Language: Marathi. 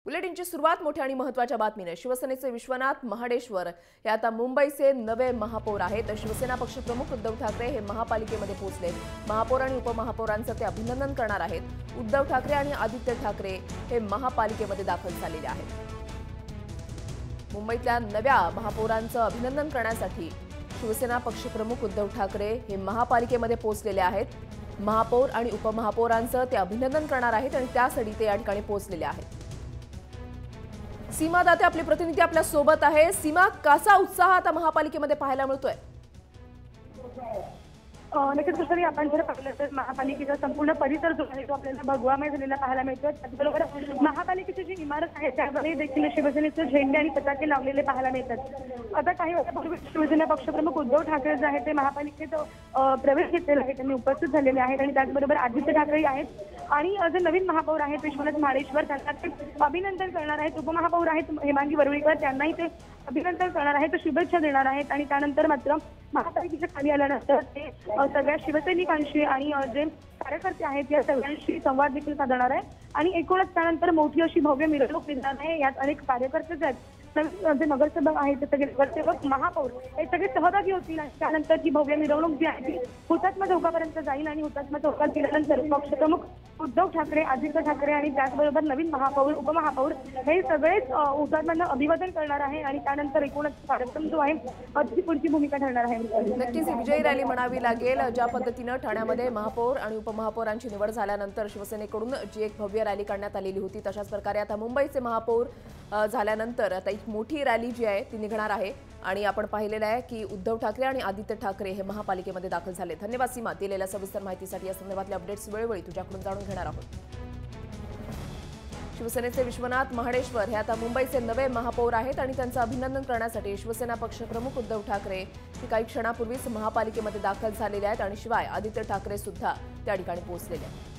बुलेटिनची सुरुवात मोठ्या आणि महत्त्वाच्या बातमीने। शिवसेनेचे विश्वनाथ महाडेश्वर हे आता मुंबईचे नवे महापौर आहेत। शिवसेना पक्षप्रमुख उद्धव ठाकरे हे महापालिकेमध्ये पोहोचले। महापौर आणि उपमहापौरांचं ते अभिनंदन करणार आहेत। उद्धव ठाकरे आणि आदित्य ठाकरे हे महापालिकेमध्ये दाखल झालेले आहेत। मुंबईतल्या नव्या महापौरांचं अभिनंदन करण्यासाठी शिवसेना पक्षप्रमुख उद्धव ठाकरे हे महापालिकेमध्ये पोहोचलेले आहेत। महापौर आणि उपमहापौरांचं ते अभिनंदन करणार आहेत आणि त्यासाठी ते या ठिकाणी पोहोचलेले आहेत। सीमा दाते आपले प्रतिनिधी आपल्या सोबत आहे। सीमा, कसा उत्साह आता महापालिकेमध्ये पाहायला मिळतोय? नक्कीच कुठेतरी आपण जर पाहिलं तर महापालिकेचा संपूर्ण परिसर जो आहे तो आपल्याला भगवामय झालेला पाहायला मिळतो। त्याचबरोबर महापालिकेची जी इमारत आहे त्यामध्ये देखील शिवसेनेचे झेंडे आणि पताके लावलेले पाहायला मिळतात। आता काही वर्षापूर्वी शिवसेना पक्षप्रमुख उद्धव ठाकरे जे आहेत ते महापालिकेत प्रवेश घेतलेला आहे, त्यांनी उपस्थित झालेले आहेत आणि त्याचबरोबर आदित्य ठाकरे आहेत आणि जे नवीन महापौर आहेत विश्वनाथ महाडेश्वर त्यांना ते अभिनंदन करणार आहेत। उपमहापौर आहेत हेमांगी वरुळीकर त्यांनाही ते अभिनंदन करणार आहेत, शुभेच्छा देणार आहेत आणि त्यानंतर मात्र महापालिकेच्या खाली आल्यानंतर ते सगळ्या शिवसैनिकांशी आणि जे कार्यकर्ते आहेत या सगळ्यांशी संवाद देखील साधणार आहे आणि एकूणच त्यानंतर मोठी अशी भव्य मिरवणूक निघणार आहे। यात अनेक कार्यकर्ते आहेत, जे नगरसेवक आहेत ते सगळे नगरसेवक महापौर हे सगळे सहभागी होतील आणि त्यानंतर जी भव्य मिरवणूक जी आहे ती हुतात्मा चौकापर्यंत जाईल आणि हुतात्मा चौकात गेल्यानंतर पक्षप्रमुख उद्धव ठाकरे, आदित्य ठाकरे आणि त्याचबरोबर नवीन महापौर, उपमहापौर हे सगळेच हुतात्म्यांना अभिवादन करणार आहे आणि त्यानंतर एकूणच कार्यक्रम जो आहे त्याची पुढची भूमिका ठरणार आहे। नक्कीच विजयी रॅली म्हणावी लागेल। ज्या पद्धतीने ठाण्यामध्ये महापौर आणि उपमहापौरांची निवड झाल्यानंतर शिवसेनेकडून जी एक भव्य रॅली काढण्यात आलेली होती, तशाच प्रकारे आता मुंबईचे महापौर झाल्यानंतर आता एक मोठी रॅली जी आहे ती निघणार आहे आणि आपण पाहिलेलं आहे की उद्धव ठाकरे आणि आदित्य ठाकरे हे महापालिकेमध्ये दाखल झाले। धन्यवाद सीमा, दिलेल्या सविस्तर माहितीसाठी। या संदर्भातले अपडेट्स वेळोवेळी तुझ्याकडून जाणून घेणार आहोत। शिवसेनेचे विश्वनाथ महाडेश्वर हे आता मुंबईचे नवे महापौर आहेत आणि त्यांचं अभिनंदन करण्यासाठी शिवसेना पक्षप्रमुख उद्धव ठाकरे हे काही क्षणापूर्वीच महापालिकेमध्ये दाखल झालेले आहेत आणि शिवाय आदित्य ठाकरे सुद्धा त्या ठिकाणी पोहोचलेले आहेत।